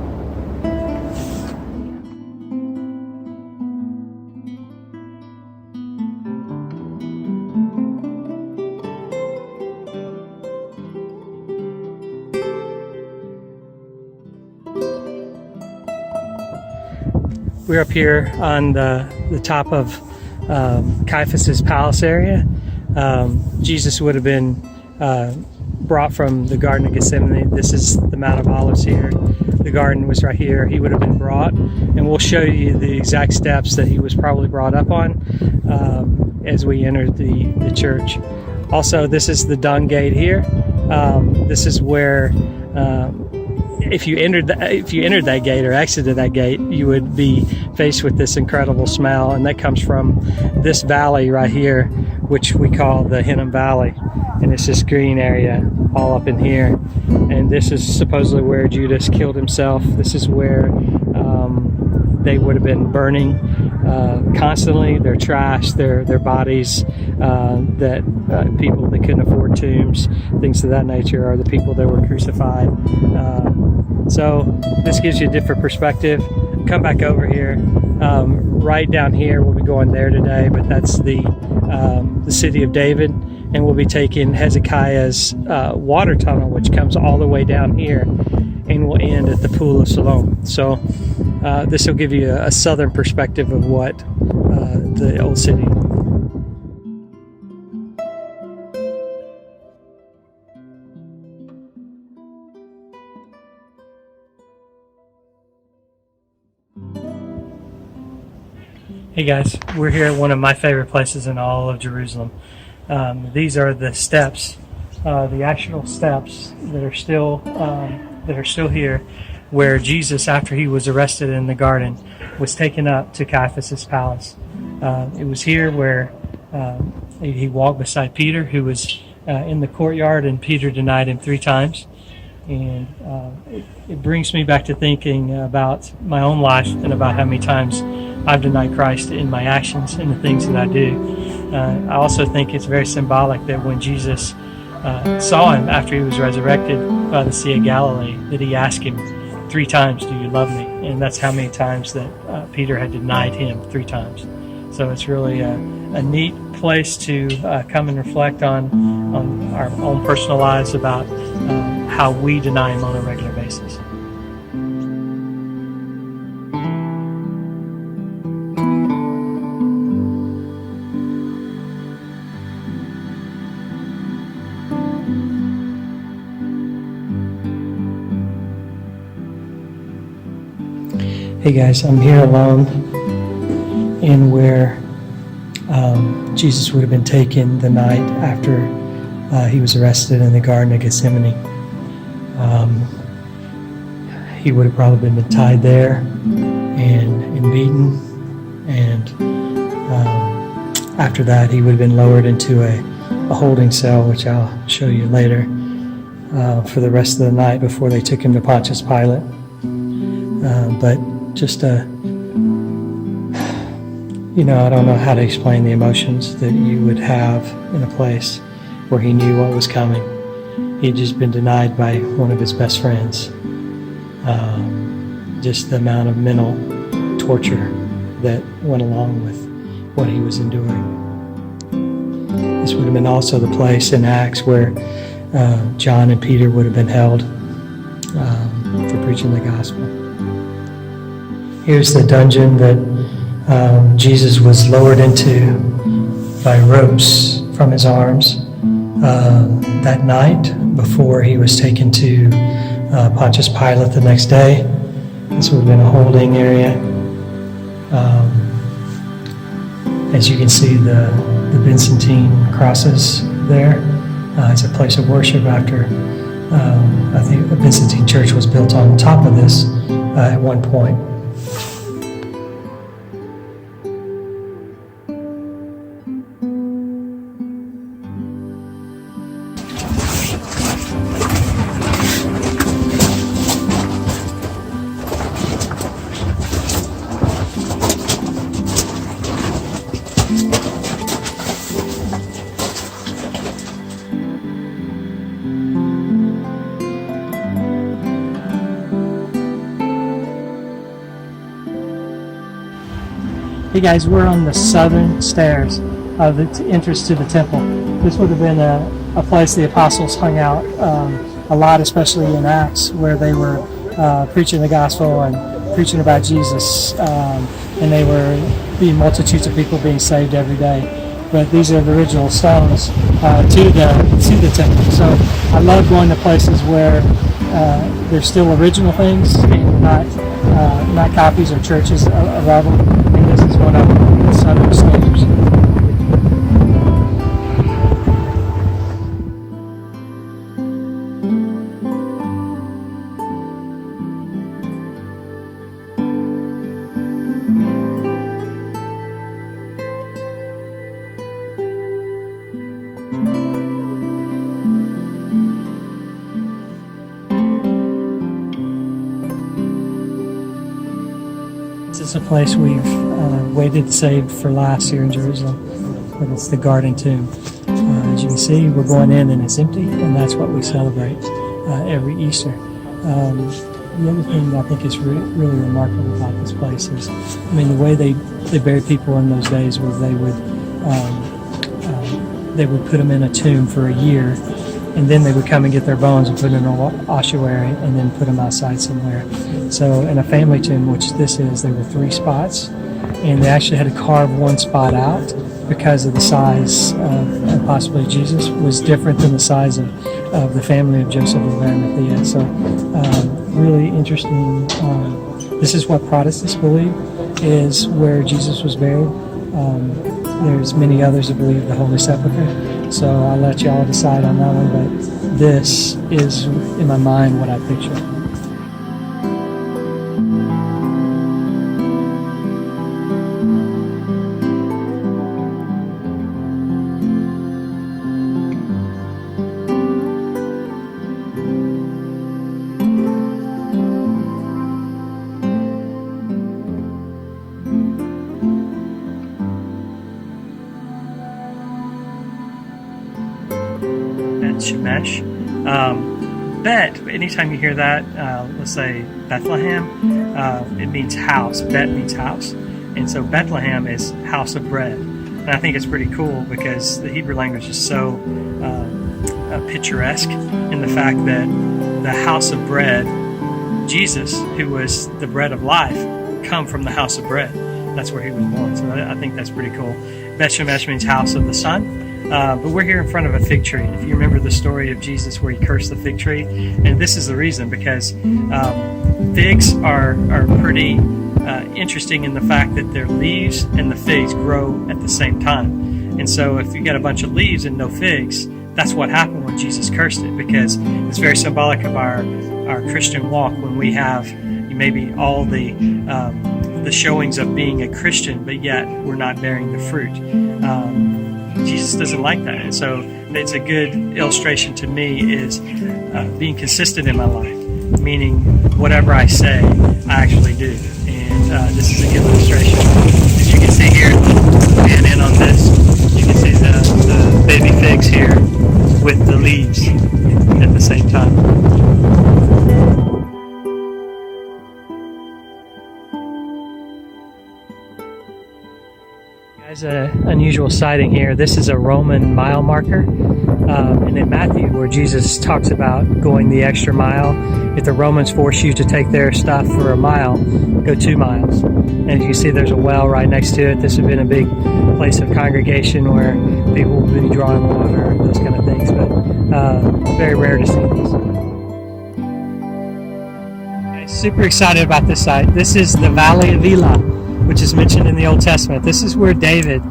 We're up here on the top of Caiaphas's palace area. Jesus would have been brought from the Garden of Gethsemane. This is the Mount of Olives here. The garden was right here. He would have been brought, and we'll show you the exact steps that he was probably brought up on as we entered the church. Also, this is the dung gate here. This is where if you entered that gate or exited that gate, you would be faced with this incredible smell, and that comes from this valley right here, which we call the Hinnom Valley, and it's this green area all up in here. And this is supposedly where Judas killed himself. This is where they would have been burning constantly their trash, their bodies, that people that couldn't afford tombs, things of that nature, are the people that were crucified. So this gives you a different perspective. Come back over here. Right down here, we'll be going there today, but that's the city of David, and we'll be taking Hezekiah's water tunnel, which comes all the way down here, and will end at the Pool of Siloam. So this will give you a southern perspective of what the old city. Hey guys, we're here at one of my favorite places in all of Jerusalem. These are the steps, the actual steps that are still here, where Jesus, after he was arrested in the garden, was taken up to Caiaphas's palace. It was here where he walked beside Peter, who was in the courtyard, and Peter denied him 3 times. And it brings me back to thinking about my own life and about how many times I've denied Christ in my actions and the things that I do. I also think it's very symbolic that when Jesus saw him after he was resurrected by the Sea of Galilee, that he asked him 3 times, "Do you love me?" And that's how many times that Peter had denied him 3 times. So it's really a neat place to come and reflect on our own personal lives about how we deny him on a regular basis. Hey guys, I'm here alone in where Jesus would have been taken the night after he was arrested in the Garden of Gethsemane. He would have probably been tied there and beaten, and after that he would have been lowered into a holding cell, which I'll show you later, for the rest of the night before they took him to Pontius Pilate. But just I don't know how to explain the emotions that you would have in a place where he knew what was coming. He had just been denied by one of his best friends. Just the amount of mental torture that went along with what he was enduring. This would have been also the place in Acts where John and Peter would have been held for preaching the gospel. Here's the dungeon that Jesus was lowered into by ropes from his arms that night before he was taken to Pontius Pilate the next day. This would have been a holding area. As you can see, the Byzantine crosses there. It's a place of worship after I think the Byzantine church was built on top of this at one point. Hey guys, we're on the southern stairs of the entrance to the temple. This would have been a place the apostles hung out a lot, especially in Acts, where they were preaching the gospel and preaching about Jesus, and they were being multitudes of people being saved every day. But these are the original stones to the temple. So I love going to places where there's still original things, and not copies or churches of them. And this is one of them, the southern stairs. This is a place we've waited to save for last here in Jerusalem, but it's the Garden Tomb. As you can see, we're going in and it's empty, and that's what we celebrate every Easter. The other thing that I think is really remarkable about this place is, I mean, the way they buried people in those days was they would put them in a tomb for a year, and then they would come and get their bones and put them in an ossuary and then put them outside somewhere. So in a family tomb, which this is, there were 3 spots, and they actually had to carve one spot out because of the size of possibly Jesus was different than the size of the family of Joseph of Arimathea. So really interesting. This is what Protestants believe is where Jesus was buried. There's many others that believe the Holy Sepulchre. So I'll let y'all decide on that one, but this is, in my mind, what I picture. Shemesh. Bet, anytime you hear that, let's say Bethlehem, it means house. Bet means house. And so Bethlehem is house of bread. And I think it's pretty cool because the Hebrew language is so picturesque in the fact that the house of bread, Jesus, who was the bread of life, come from the house of bread. That's where he was born. So I think that's pretty cool. Bet Shemesh means house of the sun. But we're here in front of a fig tree. And if you remember the story of Jesus where he cursed the fig tree, and this is the reason, because figs are pretty interesting in the fact that their leaves and the figs grow at the same time. And so if you got a bunch of leaves and no figs, that's what happened when Jesus cursed it, because it's very symbolic of our Christian walk when we have maybe all the showings of being a Christian, but yet we're not bearing the fruit. Jesus doesn't like that, and so it's a good illustration to me is being consistent in my life, meaning whatever I say, I actually do, and this is a good illustration. As you can see here, and in on this, you can see the baby figs here with the leaves at the same time. Guys, an unusual sighting here. This is a Roman mile marker, and in Matthew, where Jesus talks about going the extra mile, if the Romans force you to take their stuff for a mile, go 2 miles. And as you can see, there's a well right next to it. This has been a big place of congregation where people will be drawing water and those kind of things, but very rare to see these. Okay, super excited about this site. This is the Valley of Elah, which is mentioned in the Old Testament. This is where David,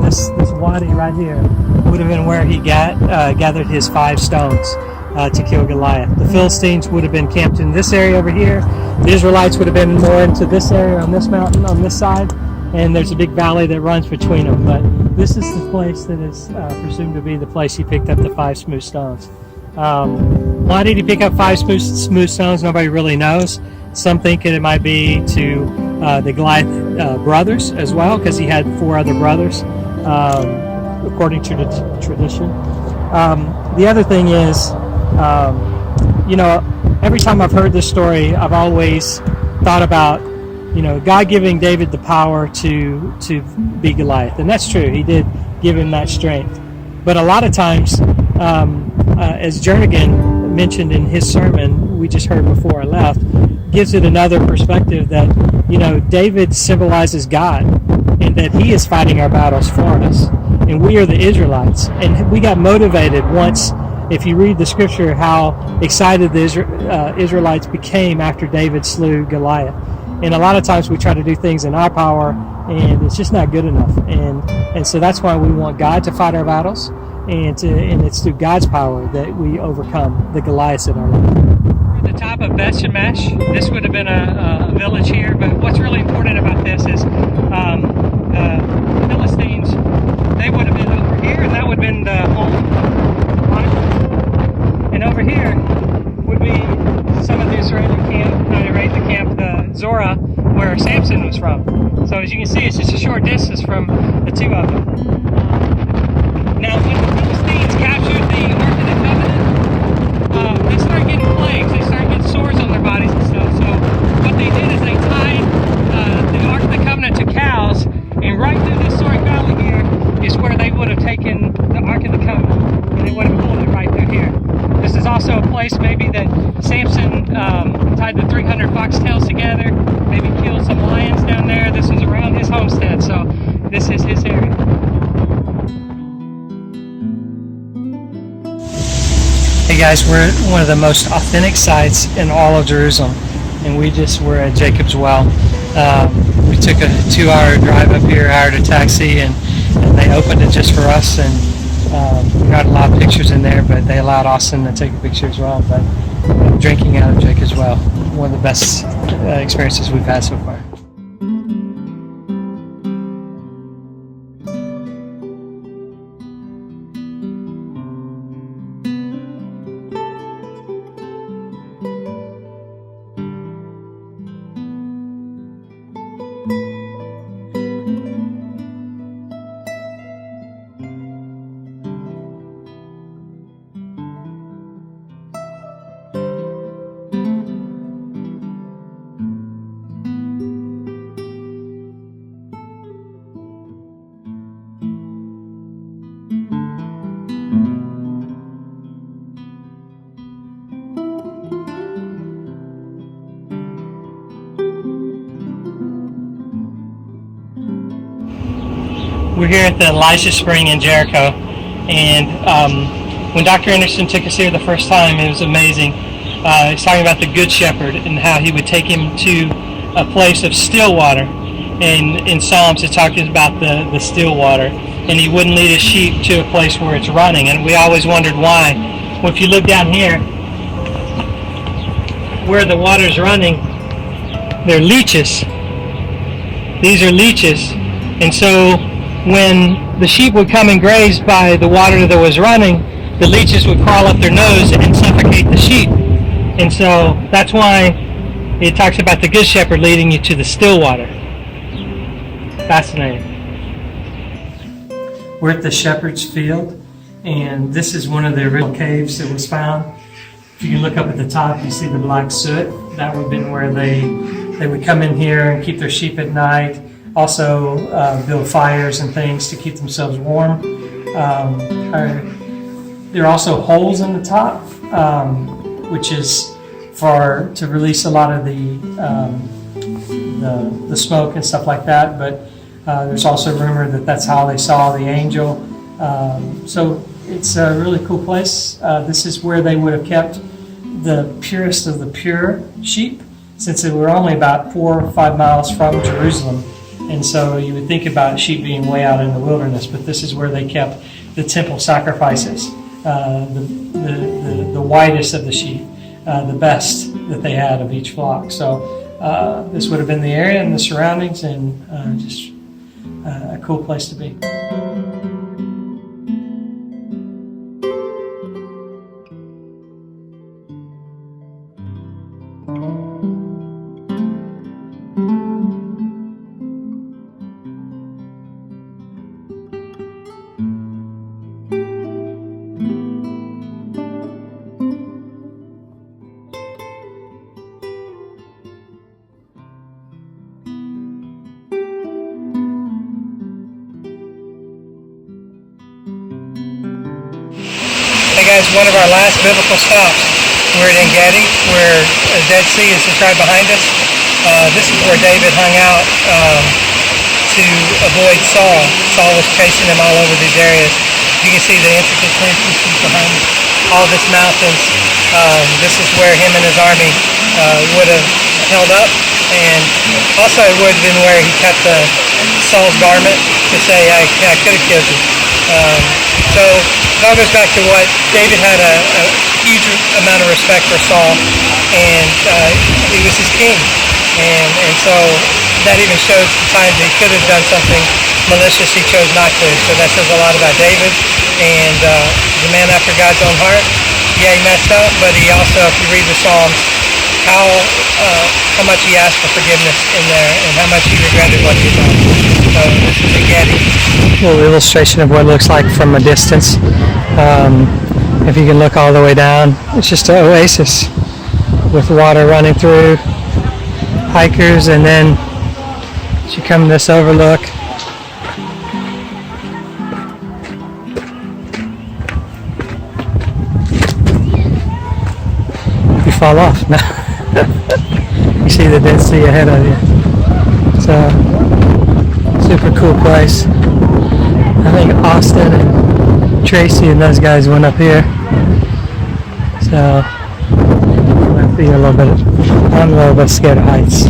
this wadi right here, would have been where he gathered his 5 stones to kill Goliath. The Philistines would have been camped in this area over here. The Israelites would have been more into this area on this mountain on this side, and there's a big valley that runs between them. But this is the place that is presumed to be the place he picked up the 5 smooth stones. Why did he pick up 5 smooth stones? Nobody really knows. Some think it might be to the Goliath brothers as well, because he had 4 other brothers, according to the tradition. The other thing is, every time I've heard this story, I've always thought about, God giving David the power to be Goliath. And that's true. He did give him that strength. But a lot of times, as Jernigan mentioned in his sermon we just heard before I left, gives it another perspective that, David symbolizes God and that he is fighting our battles for us. And we are the Israelites. And we got motivated once, if you read the scripture, how excited the Israelites became after David slew Goliath. And a lot of times we try to do things in our power, and it's just not good enough. And so that's why we want God to fight our battles, and it's through God's power that we overcome the Goliaths in our life. We're at the top of Beth Shemesh. This would have been a village here, but what's really important about this is the Philistines, they would have been over here, and that would have been the home. And over here would be some of the Israeli camp, the camp, the Zorah, where Samson was from. So as you can see, it's just a short distance from the 2 of them. Now, when the Philistines captured the Ark of the Covenant, they started getting plagues. They started getting sores on their bodies and stuff. So what they did is they tied the Ark of the Covenant to cows, and right through this Sorek Valley here is where they would have taken the Ark of the Covenant, and they would have pulled it right through here. This is also a place maybe that Samson tied the 300 foxtails together, maybe killed some lions down there. This was around his homestead, so this is his area. Hey guys, we're at one of the most authentic sites in all of Jerusalem, and we just were at Jacob's Well. We took a 2-hour drive up here, hired a taxi, and they opened it just for us, and we got a lot of pictures in there, but they allowed Austin to take a picture as well. But drinking out of Jacob's Well, one of the best experiences we've had so far. We're here at the Elijah Spring in Jericho, and when Dr. Anderson took us here the first time, it was amazing. He's talking about the Good Shepherd and how he would take him to a place of still water. And in Psalms it talks about the still water, and he wouldn't lead his sheep to a place where it's running. And we always wondered why. Well, if you look down here, where the water's running, they're leeches. These are leeches. And so when the sheep would come and graze by the water that was running, the leeches would crawl up their nose and suffocate the sheep. And so that's why it talks about the Good Shepherd leading you to the still water. Fascinating. We're at the Shepherd's Field, and this is one of the original caves that was found. If you look up at the top, you see the black soot. That would have been where they would come in here and keep their sheep at night. Also build fires and things to keep themselves warm. There are also holes in the top, which is to release a lot of the smoke and stuff like that. But there's also rumor that that's how they saw the angel. So it's a really cool place. This is where they would have kept the purest of the pure sheep, since they were only about 4 or 5 miles from Jerusalem. And so you would think about sheep being way out in the wilderness, but this is where they kept the temple sacrifices, the whitest of the sheep, the best that they had of each flock. So this would have been the area and the surroundings, and just a cool place to be. Hey guys, one of our last biblical stops. We're at En-Gedi, where the Dead Sea is just right behind us. This is where David hung out to avoid Saul. Saul was chasing him all over these areas. You can see the intricate trenches behind all this mountains. This is where him and his army would have held up, and also it would have been where he kept Saul's garment to say, I could have killed you. So it all goes back to what David had a huge amount of respect for Saul, and he was his king, and so that even shows the times he could have done something malicious, he chose not to. So that says a lot about David, and he's a man after God's own heart. Yeah, he messed up, but he also, if you read the Psalms, how much he asked for forgiveness in there, and how much he regretted what he had done. So this is En-Gedi. A little illustration of what it looks like from a distance. If you can look all the way down, it's just an oasis with water running through, hikers, and then as you come to this overlook, you fall off. No. You see the Dead Sea ahead of you. It's a super cool place. I think Austin and Tracy and those guys went up here. So might be I'm a little bit scared of heights.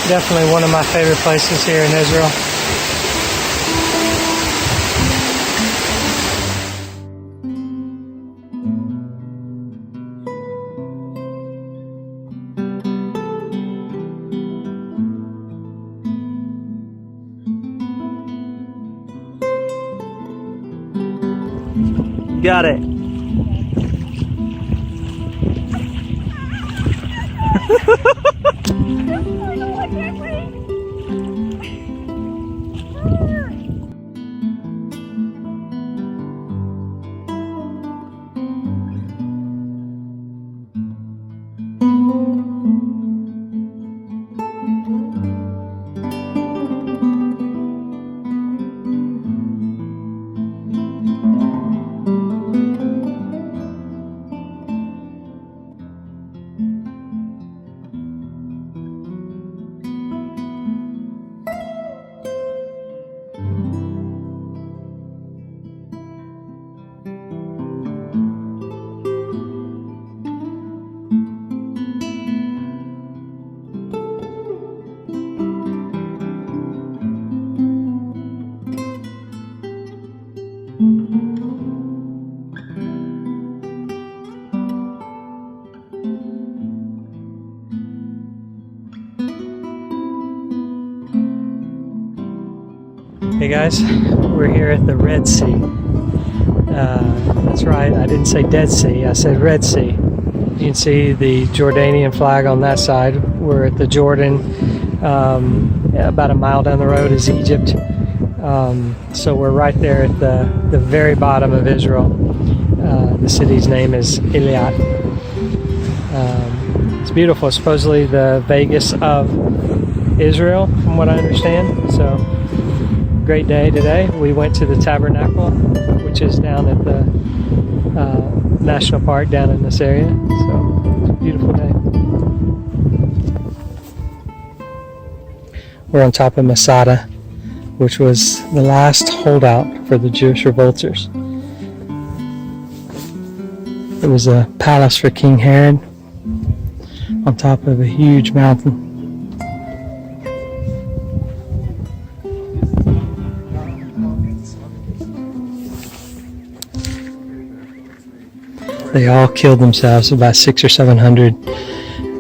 Definitely one of my favorite places here in Israel. Got it. Hey guys, we're here at the Red Sea. That's right, I didn't say Dead Sea, I said Red Sea. You can see the Jordanian flag on that side. We're at the Jordan. About a mile down the road is Egypt. So we're right there at the very bottom of Israel. The city's name is Eilat. It's beautiful. Supposedly the Vegas of Israel, from what I understand. So great day today. We went to the Tabernacle, which is down at the national park down in this area. So it's a beautiful day. We're on top of Masada, which was the last holdout for the Jewish revolters. It was a palace for King Herod on top of a huge mountain. They all killed themselves, about 600 or 700.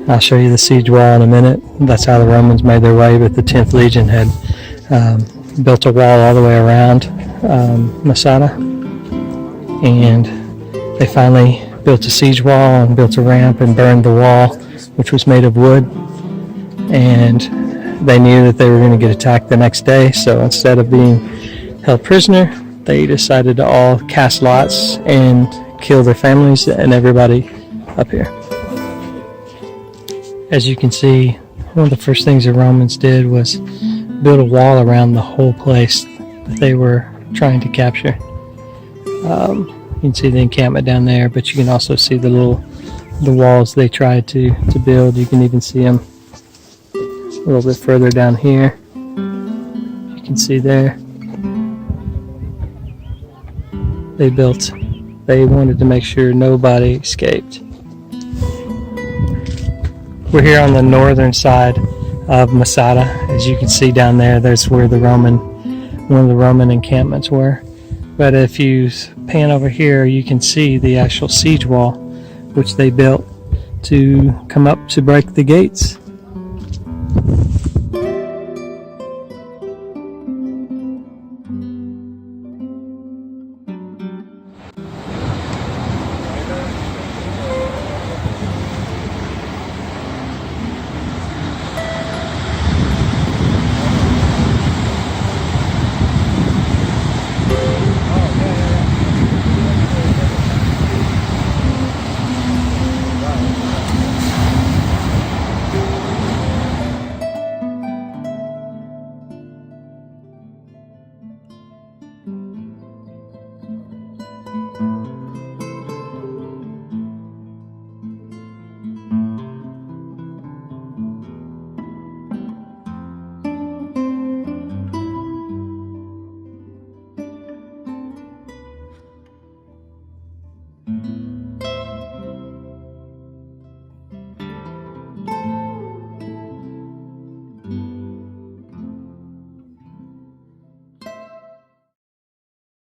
I'll show you the siege wall in a minute. That's how the Romans made their way, but the 10th Legion had built a wall all the way around Masada, and they finally built a siege wall and built a ramp and burned the wall, which was made of wood, and they knew that they were going to get attacked the next day, so instead of being held prisoner, they decided to all cast lots and kill their families and everybody up here. As you can see, one of the first things the Romans did was build a wall around the whole place that they were trying to capture. You can see the encampment down there, but you can also see the walls they tried to build. You can even see them a little bit further down here. You can see there. They wanted to make sure nobody escaped. We're here on the northern side of Masada. As you can see down there, that's where one of the Roman encampments were. But if you pan over here, you can see the actual siege wall, which they built to come up to break the gates.